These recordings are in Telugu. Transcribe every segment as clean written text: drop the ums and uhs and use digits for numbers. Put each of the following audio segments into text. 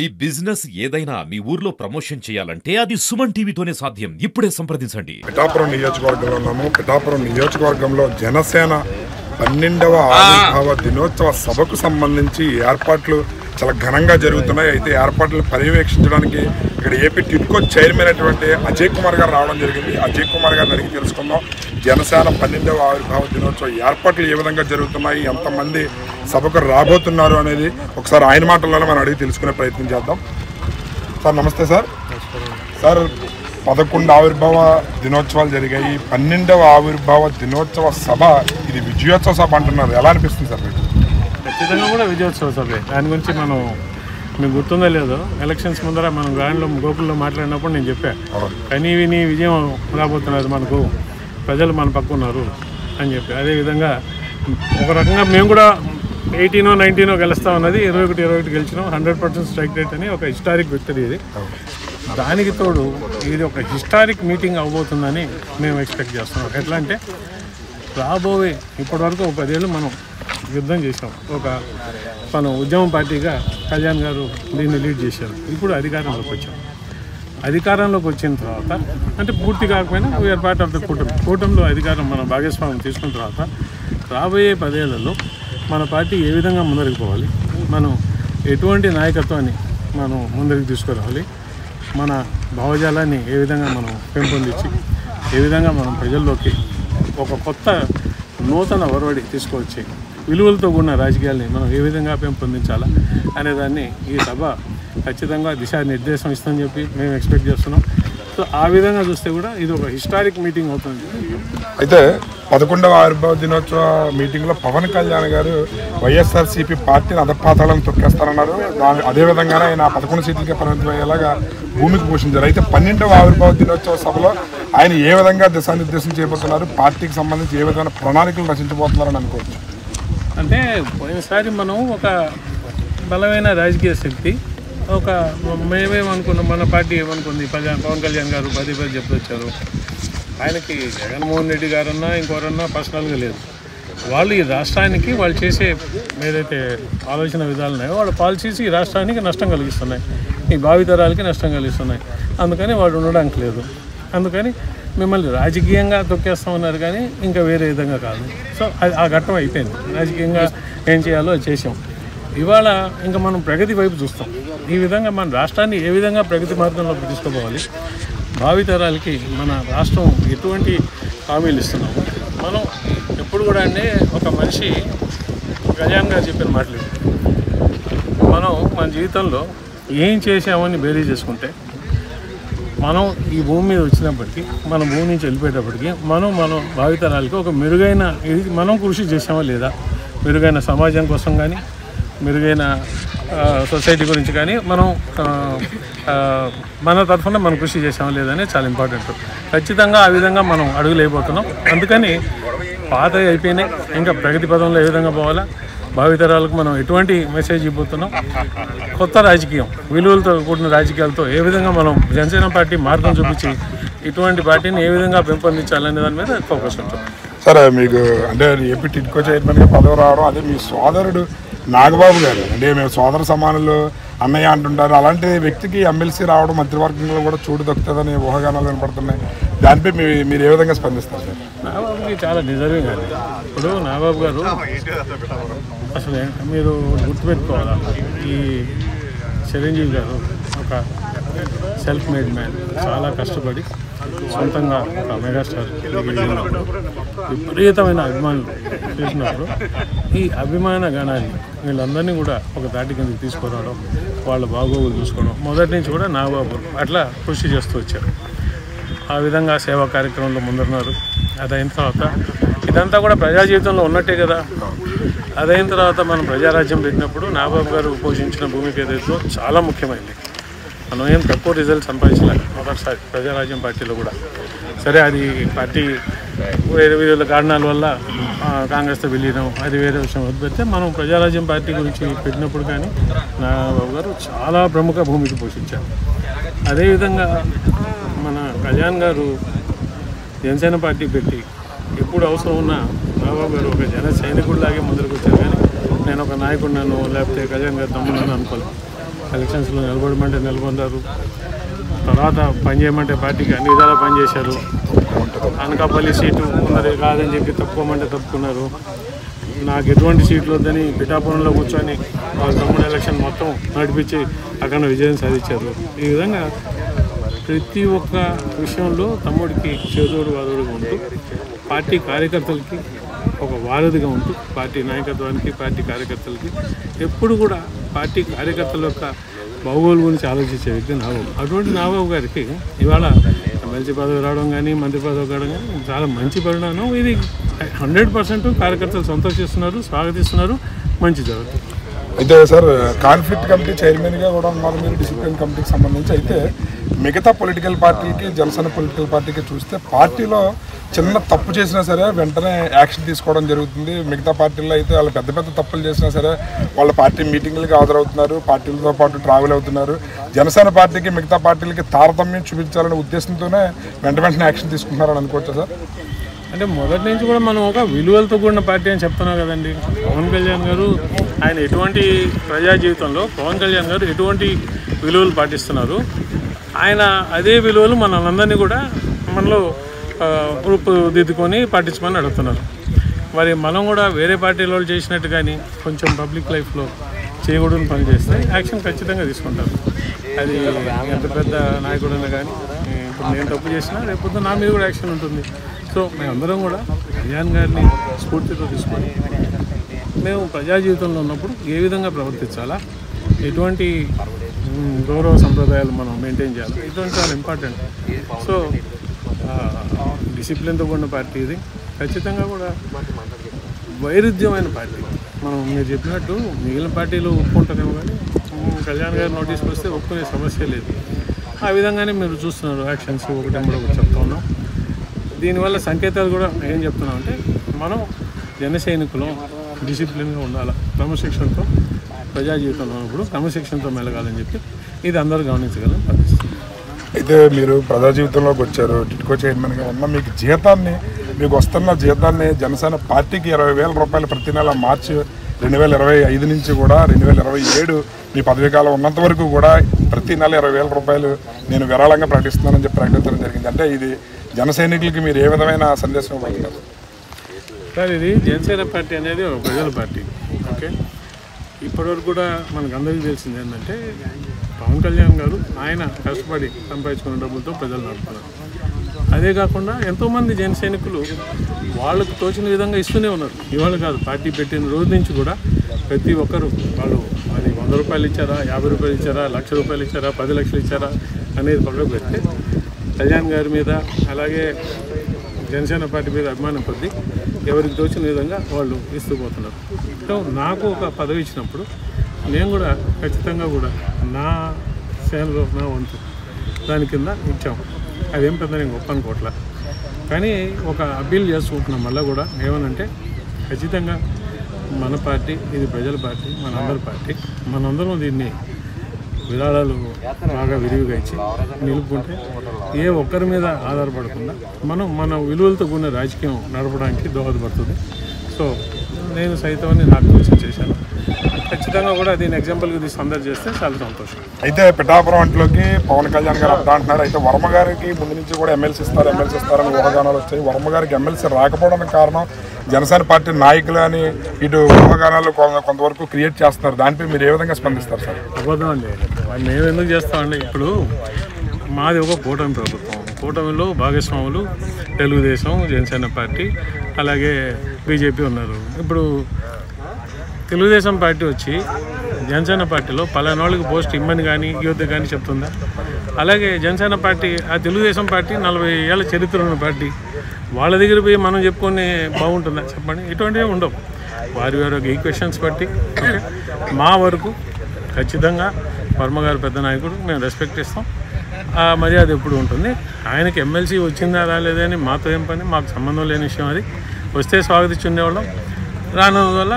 ఈ బిజినెస్ ఏదైనా మీ ఊర్లో ప్రమోషన్ చేయాలంటే అది సుమన్ టీవీతోనే సాధ్యం. ఇప్పుడే సంప్రదించండి. పిఠాపురం నియోజకవర్గంలో ఉన్నాము. పిఠాపురం నియోజకవర్గంలో జనసేన 12వ ఆవిర్భావ దినోత్సవ సభకు సంబంధించి ఏర్పాట్లు చాలా ఘనంగా జరుగుతున్నాయి. అయితే ఏర్పాట్లను పర్యవేక్షించడానికి ఇక్కడ ఏపీ టిడ్కో చైర్మన్ అయినటువంటి అజయ్ కుమార్ గారు రావడం జరిగింది. అజయ్ కుమార్ గారిని అడిగి తెలుసుకుందాం. జనసేన 12వ ఆవిర్భావ దినోత్సవ ఏర్పాట్లు ఏ విధంగా జరుగుతున్నాయి, ఎంతమంది సభకు రాబోతున్నారు అనేది ఒకసారి ఆయన మాటల్లోనే మనం అడిగి తెలుసుకునే ప్రయత్నం చేద్దాం. సార్ నమస్తే సార్. సార్ 11 ఆవిర్భావ దినోత్సవాలు జరిగాయి. 12వ ఆవిర్భావ దినోత్సవ సభ ఇది విజయోత్సవ సభ అంటున్నారు. ఎలా అనిపిస్తుంది సార్ మీకు? ఖచ్చితంగా కూడా విజయోత్సవ సభే. దాని గురించి మనం మీకు గుర్తుందో లేదో, ఎలక్షన్స్ ముందర మనం గ్రాండ్లో గోకుల్లో మాట్లాడినప్పుడు నేను చెప్పాను, కానీ విని విజయం రాబోతున్నది, మనకు ప్రజలు మన పక్కున్నారు అని చెప్పి. అదేవిధంగా ఒక రకంగా మేము కూడా 18 19 గెలుస్తా ఉన్నది, 21 గెలిచినాం. 100% స్ట్రైక్ రేట్ అని ఒక హిస్టారిక్ విక్టరీ ఇది. దానికి తోడు ఇది ఒక హిస్టారిక్ మీటింగ్ అవబోతుందని మేము ఎక్స్పెక్ట్ చేస్తున్నాం. ఎట్లా అంటే రాబోయే ఇప్పటివరకు ఒక 10 ఏళ్ళు మనం యుద్ధం చేసాం. మనం ఉద్యమ పార్టీగా కళ్యాణ్ గారు దీన్ని లీడ్ చేశారు. ఇప్పుడు అధికారంలోకి వచ్చాం. అధికారంలోకి వచ్చిన తర్వాత అంటే పూర్తి కాకపోయినా వీఆర్ పార్ట్ ఆఫ్ ద కూటమిలో అధికారం మనం భాగస్వామ్యం తీసుకున్న తర్వాత రాబోయే 10 ఏళ్లలో మన పార్టీ ఏ విధంగా ముందరికి పోవాలి, మనం ఎటువంటి నాయకత్వాన్ని మనం ముందరికి తీసుకురావాలి, మన భావజాలాన్ని ఏ విధంగా మనం పెంపొందించి ఏ విధంగా మనం ప్రజల్లోకి ఒక కొత్త నూతన ఒరవడి తీసుకొచ్చి విలువలతో కూడిన రాజకీయాల్ని మనం ఏ విధంగా పెంపొందించాలా అనేదాన్ని ఈ సభ ఖచ్చితంగా దిశానిర్దేశం ఇస్తుందని చెప్పి మేము ఎక్స్పెక్ట్ చేస్తున్నాం. సో ఆ విధంగా చూస్తే కూడా ఇది ఒక హిస్టారిక్ మీటింగ్ అవుతుంది. అయితే 11వ ఆవిర్భావ దినోత్సవ మీటింగ్లో పవన్ కళ్యాణ్ గారు వైఎస్ఆర్సీపీ పార్టీని అధపాతాలను తొక్కేస్తారన్నారు. అదేవిధంగానే ఆయన 11 సీట్లకే పరిమితం అయ్యేలాగా భూమికి పోషించారు. అయితే 12వ ఆవిర్భావ దినోత్సవ సభలో ఆయన ఏ విధంగా దిశానిర్దేశం చేయబోతున్నారు, పార్టీకి సంబంధించి ఏ విధమైన ప్రణాళికలు రచించబోతున్నారని అనుకోవచ్చు. అంటే పోయినసారి మనం ఒక బలమైన రాజకీయ శక్తి మేమేమనుకున్నాం, మన పార్టీ ఏమనుకుంది, పవన్ కళ్యాణ్ గారు 10 చెప్పొచ్చారు. ఆయనకి జగన్మోహన్ రెడ్డి గారన్నా ఇంకోరన్నా పర్సనల్గా లేదు. వాళ్ళు ఈ రాష్ట్రానికి వాళ్ళు చేసే ఏదైతే ఆలోచన విధాలు ఉన్నాయో వాళ్ళ పాలసీస్ ఈ రాష్ట్రానికి నష్టం కలిగిస్తున్నాయి, ఈ భావితరాలకి నష్టం కలిగిస్తున్నాయి. అందుకని వాళ్ళు ఉండడానికి లేదు. అందుకని మిమ్మల్ని రాజకీయంగా తొక్కేస్తామన్నారు, కానీ ఇంకా వేరే విధంగా కాదు. సో ఆ ఘట్టం అయిపోయింది. రాజకీయంగా ఏం చేయాలో అది చేసాం. ఇవాళ ఇంకా మనం ప్రగతి వైపు చూస్తాం. ఈ విధంగా మన రాష్ట్రాన్ని ఏ విధంగా ప్రగతి మార్గంలోకి తీసుకోవాలి, భావితరాలకి మన రాష్ట్రం ఎటువంటి హామీలు ఇస్తున్నాము. మనం ఎప్పుడు కూడా అంటే ఒక మనిషి కళ్యాణ్ గారు చెప్పిన మాటలు, మనం మన జీవితంలో ఏం చేసామని బేరీ చేసుకుంటే మనం ఈ భూమి మీద వచ్చినప్పటికీ, మన భూమి నుంచి వెళ్ళిపోయేటప్పటికీ మనం భావితరాలకి ఒక మెరుగైన ఇది మనం కృషి చేసామా లేదా, మెరుగైన సమాజం కోసం కానీ మెరుగైన సొసైటీ గురించి కానీ మనం మన తరఫున మనం కృషి చేసామా లేదని చాలా ఇంపార్టెంట్. ఖచ్చితంగా ఆ విధంగా మనం అడుగులు అయిపోతున్నాం. అందుకని పాత అయిపోయినాయి, ఇంకా ప్రగతి పదంలో ఏ విధంగా పోవాలా, భావితరాలకు మనం ఎటువంటి మెసేజ్ ఇవ్వబోతున్నాం, కొత్త రాజకీయం విలువలతో కూడిన రాజకీయాలతో ఏ విధంగా మనం జనసేన పార్టీ మార్గం చూపించి ఇటువంటి పార్టీని ఏ విధంగా పెంపొందించాలనే దాని మీద ఫోకస్ ఉంటాం. సరే, మీకు అంటే ఏపీ టిడ్కో చైర్మన్గా పదవి రావడం, అదే మీ సోదరుడు నాగబాబు గారు అంటే మేము సోదర సమానులు అన్నయ్య అంటుంటారు, అలాంటి వ్యక్తికి ఎమ్మెల్సీ రావడం మంత్రివర్గంలో కూడా చోటు దక్కుతుందని ఊహాగానాలు వినపడుతున్నాయి. దానిపై మీరు ఏ విధంగా స్పందిస్తారు సార్? నాగబాబుకి చాలా డిజర్వింగ్ అది. ఇప్పుడు నాగబాబు గారు అసలు మీరు గుర్తుపెట్టుకోవాలా, ఈ చిరంజీవి గారు ఒక సెల్ఫ్ మేడ్ మ్యాన్, చాలా కష్టపడి సొంతంగా ఒక మెగాస్టార్ విపరీతమైన అభిమానులు చేసినప్పుడు ఈ అభిమాన గణాన్ని వీళ్ళందరినీ కూడా ఒక దాటి కిందకి తీసుకురావడం, వాళ్ళ బాగోగులు చూసుకోవడం మొదటి నుంచి కూడా నాగబాబు అట్లా కృషి చేస్తూ వచ్చారు. ఆ విధంగా సేవా కార్యక్రమంలో ముందున్నారు. అదైన తర్వాత ఇదంతా కూడా ప్రజా జీవితంలో ఉన్నట్టే కదా. అదైన తర్వాత మనం ప్రజారాజ్యం పెట్టినప్పుడు నాగబాబు గారు పోషించిన భూమిక ఏదైతే చాలా ముఖ్యమైనది. మనం ఏం తక్కువ రిజల్ట్ సంపాదించలేదు మొదటిసారి ప్రజారాజ్యం పార్టీలో కూడా. సరే, అది పార్టీ వేరే వేరే కారణాల వల్ల కాంగ్రెస్తో విలీనం, అది వేరే విషయం వదిలిపెడితే మనం ప్రజారాజ్యం పార్టీ గురించి పెట్టినప్పుడు కానీ నాగబాబు గారు చాలా ప్రముఖ భూమికి పోషించారు. అదేవిధంగా మన కళ్యాణ్ గారు జనసేన పార్టీ పెట్టి ఎప్పుడు అవసరం ఉన్నా నాగబాబు గారు ఒక జన సైనికుడిలాగే ముందరికి వచ్చారు. కానీ నేను ఒక నాయకుడినాను లేకపోతే కళ్యాణ్ గారు తమ్ముడు అనుకోలేదు. ఎలక్షన్స్లో నిలబడమంటే నిలబడ్డారు, తర్వాత పని చేయమంటే పార్టీకి అన్ని విధాలా పనిచేశారు. అనకాపల్లి సీటు ఉన్నది కాదని చెప్పి తప్పుకోమంటే తప్పుకున్నారు. నాకు ఎటువంటి సీట్లు వద్దని పిఠాపురంలో కూర్చొని వాళ్ళ తమ్ముడు ఎలక్షన్ మొత్తం నడిపించి అక్కడ విజయం సాధించారు. ఈ విధంగా ప్రతి ఒక్క విషయంలో తమ్ముడికి చేదోడు వాదోడుగా ఉంటూ పార్టీ కార్యకర్తలకి ఒక వారధిగా ఉంటూ పార్టీ నాయకత్వానికి పార్టీ కార్యకర్తలకి ఎప్పుడు కూడా పార్టీ కార్యకర్తల యొక్క బాగోలు గురించి ఆలోచించే వ్యక్తి నాగబాబు. అటువంటి నాగబాబు గారికి ఇవాళ ఎమ్మెల్సీ పదవి రావడం కానీ మంత్రి పదవి రావడం కానీ చాలా మంచి పరిణామం. ఇది 100% కార్యకర్తలు సంతోషిస్తున్నారు, స్వాగతిస్తున్నారు, మంచి జరుగుతుంది. అయితే సార్ కాన్ఫ్లిక్ట్ కమిటీ చైర్మన్గా కూడా ఉన్నారు మీరు, డిసిప్లిన్ కమిటీకి సంబంధించి. అయితే మిగతా పొలిటికల్ పార్టీలకి, జనసేన పొలిటికల్ పార్టీకి చూస్తే పార్టీలో చిన్న తప్పు చేసినా సరే వెంటనే యాక్షన్ తీసుకోవడం జరుగుతుంది. మిగతా పార్టీల్లో అయితే వాళ్ళు పెద్ద పెద్ద తప్పులు చేసినా సరే వాళ్ళ పార్టీ మీటింగ్లకి హాజరవుతున్నారు, పార్టీలతో పాటు ట్రావెల్ అవుతున్నారు. జనసేన పార్టీకి మిగతా పార్టీలకి తారతమ్యం చూపించాలనే ఉద్దేశంతోనే వెంటనే యాక్షన్ తీసుకుంటున్నారని అనుకోవచ్చా సార్? అంటే మొదటి నుంచి కూడా మనం ఒక విలువలతో కూడిన పార్టీ అని చెప్తున్నాం కదండి. పవన్ కళ్యాణ్ గారు ఆయన ఎటువంటి ప్రజా జీవితంలో పవన్ కళ్యాణ్ గారు ఎటువంటి విలువలు పాటిస్తున్నారు, ఆయన అదే విలువలు మనందరినీ కూడా మనలో రూపుదిద్దుకొని పాటించమని అడుగుతున్నారు. మరి మనం కూడా వేరే పార్టీలో చేసినట్టు కానీ కొంచెం పబ్లిక్ లైఫ్లో చేయకూడని పని చేస్తే యాక్షన్ ఖచ్చితంగా తీసుకుంటారు. అది ఎంత పెద్ద నాయకుడైనా కానీ ఇప్పుడు నేను తప్పు చేసినా రేపు నా మీద కూడా యాక్షన్ ఉంటుంది. సో మేమందరం కూడా కళ్యాణ్ గారిని స్ఫూర్తితో తీసుకొని మేము ప్రజా జీవితంలో ఉన్నప్పుడు ఏ విధంగా ప్రవర్తించాలా, ఎటువంటి గౌరవ సంప్రదాయాలు మనం మెయింటైన్ చేయాలి, ఇటువంటి చాలా ఇంపార్టెంట్. సో డిసిప్లిన్తో కూడిన పార్టీ ఇది. ఖచ్చితంగా కూడా వైరుధ్యమైన పార్టీ. మనం మీరు చెప్పినట్టు మిగిలిన పార్టీలు ఒప్పుకుంటారేమో కానీ కళ్యాణ్ గారి నోటీస్కి వస్తే ఒప్పుకునే సమస్య లేదు. ఆ విధంగానే మీరు చూస్తున్నారు యాక్షన్స్ ఒకటి చెప్తా ఉన్నాం. దీనివల్ల సంకేతాలు కూడా ఏం చెప్తున్నాం అంటే మనం జన సైనికులు డిసిప్లిన్గా ఉండాలి, క్రమశిక్షణతో ప్రజా జీవితంలో ఉన్నప్పుడు క్రమశిక్షణతో మెలగాలని చెప్పి ఇది అందరూ గమనించగలని భావిస్తున్నాం. అయితే మీరు ప్రజా జీవితంలోకి వచ్చారు, టిట్కో చైర్మన్గా ఉన్న మీకు జీతాన్ని, మీకు వస్తున్న జీతాన్ని జనసేన పార్టీకి 20,000 రూపాయలు ప్రతి నెల మార్చి 2025 నుంచి కూడా 2027 మీ పదవీ కాలం ఉన్నంత వరకు కూడా ప్రతి నెల 20,000 రూపాయలు నేను విరాళంగా ప్రకటిస్తున్నానని చెప్పి ప్రకటించడం జరిగింది. అంటే ఇది జన సైనికులకి మీరు ఏ విధమైన సందేశం ఇవ్వగలరు సార్? ఇది జనసేన పార్టీ అనేది ఒక ప్రజల పార్టీ. ఓకే, ఇప్పటివరకు కూడా మనకు అందరికీ తెలిసింది ఏంటంటే పవన్ కళ్యాణ్ గారు ఆయన కష్టపడి సంపాదించుకున్న డబ్బులతో ప్రజలు నడుపుతున్నారు. అదే కాకుండా ఎంతోమంది జన సైనికులు వాళ్ళకు తోచిన విధంగా ఇస్తూనే ఉన్నారు. ఇవాళ కాదు, పార్టీ పెట్టిన రోజు నుంచి కూడా ప్రతి ఒక్కరు వాళ్ళు అది 100 రూపాయలు ఇచ్చారా, 50 రూపాయలు ఇచ్చారా, 1,00,000 రూపాయలు ఇచ్చారా, 10 లక్షలు ఇచ్చారా అనేది పక్కకు పెడితే కళ్యాణ్ గారి మీద అలాగే జనసేన పార్టీ మీద అభిమానం కొద్దీ ఎవరికి తోచిన విధంగా వాళ్ళు ఇస్తూ పోతున్నారు. సో నాకు ఒక పదవి ఇచ్చినప్పుడు నేను కూడా ఖచ్చితంగా కూడా నా సేనలో నా వంతు దాని కింద ఇచ్చాము. అదేం పెద్ద నేను గొప్ప అనుకోవట్లా. కానీ ఒక అప్పీల్ చేసుకుంటున్నాం మళ్ళీ కూడా ఏమనంటే ఖచ్చితంగా మన పార్టీ ఇది ప్రజల పార్టీ, మనందరి పార్టీ, మనందరం దీన్ని విరాళాలు బాగా విరివిగా ఇచ్చి నిలుపుకుంటే ఏ ఒక్కరి మీద ఆధారపడకుండా మనం మన విలువలతో కూడిన రాజకీయం నడపడానికి దోహదపడుతుంది. సో నేను సైతం నాకు తెలిసి చేశాను. ఖచ్చితంగా కూడా దీన్ని ఎగ్జాంపుల్గా తీసి అందరు చేస్తే చాలా సంతోషం. అయితే పిఠాపురం అంట్లోకి పవన్ కళ్యాణ్ గారు అడ్డా అంటున్నారు. అయితే వర్మ గారికి ముందు నుంచి కూడా ఎమ్మెల్సీ ఇస్తారని ఊహాగానాలు వచ్చాయి. వర్మ గారికి ఎమ్మెల్సీ రాకపోవడానికి కారణం జనసేన పార్టీ నాయకులు అని ఇటు ఊహాగానాలు కొంతవరకు క్రియేట్ చేస్తున్నారు. దానిపై మీరు ఏ విధంగా స్పందిస్తారు సార్? అబద్ధం అండి, మేము ఎందుకు చేస్తామండి. ఇప్పుడు మాది ఒక కూటమి ప్రభుత్వం, కూటమిలో భాగస్వాములు తెలుగుదేశం, జనసేన పార్టీ అలాగే బీజేపీ ఉన్నారు. ఇప్పుడు తెలుగుదేశం పార్టీ వచ్చి జనసేన పార్టీలో పలానాళ్ళకి పోస్ట్ ఇమ్మని కానీ యువత కానీ చెప్తుందా? అలాగే జనసేన పార్టీ ఆ తెలుగుదేశం పార్టీ 40 ఏళ్ళ చరిత్ర ఉన్న పార్టీ, వాళ్ళ దగ్గర పోయి మనం చెప్పుకొని బాగుంటుందా చెప్పండి? ఇటువంటివి ఉండవు. వారి వారి ఈక్వెషన్స్ బట్టి మా వరకు ఖచ్చితంగా వర్మ గారు పెద్ద నాయకుడు, మేము రెస్పెక్ట్ ఇస్తాం. ఆ మర్యాద ఎప్పుడు ఉంటుంది. ఆయనకి ఎమ్మెల్సీ వచ్చిందా రాలేదని మాతో ఏం పని, మాకు సంబంధం లేని విషయం. అది వస్తే స్వాగతించి ఉండేవాళ్ళం, రానందువల్ల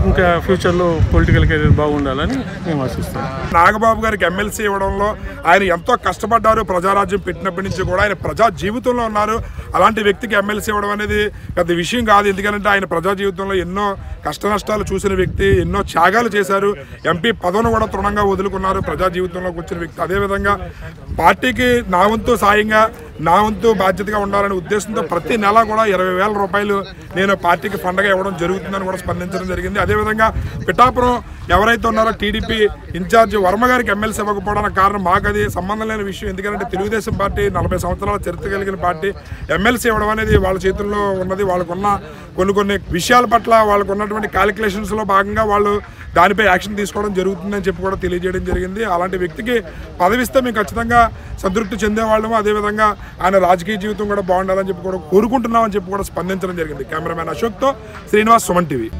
ఇంకా ఫ్యూచర్లో పొలిటికల్ కెరీర్ బాగుండాలని మేము ఆశిస్తాం. నాగబాబు గారికి ఎమ్మెల్సీ ఇవ్వడంలో ఆయన ఎంతో కష్టపడ్డారు. ప్రజారాజ్యం పెట్టినప్పటి నుంచి కూడా ఆయన ప్రజా జీవితంలో ఉన్నారు. అలాంటి వ్యక్తికి ఎమ్మెల్సీ ఇవ్వడం అనేది పెద్ద విషయం కాదు. ఎందుకంటే ఆయన ప్రజా జీవితంలో ఎన్నో కష్ట నష్టాలు చూసిన వ్యక్తి, ఎన్నో త్యాగాలు చేశారు. ఎంపీ పదవిని కూడా తృణంగా వదులుకున్నారు ప్రజా జీవితంలోకి వచ్చిన వ్యక్తి. అదేవిధంగా పార్టీకి నా వంతు సాయంగా, నా వంతు బాధ్యతగా ఉండాలనే ఉద్దేశంతో ప్రతి నెల కూడా 20,000 రూపాయలు నేను పార్టీకి ఫండ్గా ఇవ్వడం జరుగుతుందని కూడా స్పందించడం జరిగింది. అదేవిధంగా పిఠాపురం ఎవరైతే ఉన్నారో టీడీపీ ఇన్ఛార్జ్ వర్మ గారికి ఎమ్మెల్సీ ఇవ్వకపోవడానికి కారణం మాకు అది సంబంధం లేని విషయం. ఎందుకంటే తెలుగుదేశం పార్టీ 40 సంవత్సరాల చరిత్ర కలిగిన పార్టీ. ఎమ్మెల్సీ ఇవ్వడం అనేది వాళ్ళ చేతుల్లో ఉన్నది. వాళ్ళకున్న కొన్ని విషయాల పట్ల వాళ్ళకు ఉన్నటువంటి క్యాలిక్యులేషన్స్లో భాగంగా వాళ్ళు దానిపై యాక్షన్ తీసుకోవడం జరుగుతుందని చెప్పి కూడా తెలియజేయడం జరిగింది. అలాంటి వ్యక్తికి పదవిస్తే మేము ఖచ్చితంగా సంతృప్తి చెందేవాళ్ళము. అదేవిధంగా ఆయన రాజకీయ జీవితం కూడా బాగుండాలని చెప్పి కూడా కోరుకుంటున్నామని చెప్పి కూడా స్పందించడం జరిగింది. కెమెరామెన్ అశోక్తో శ్రీనివాస్, సుమన్ టీవీ.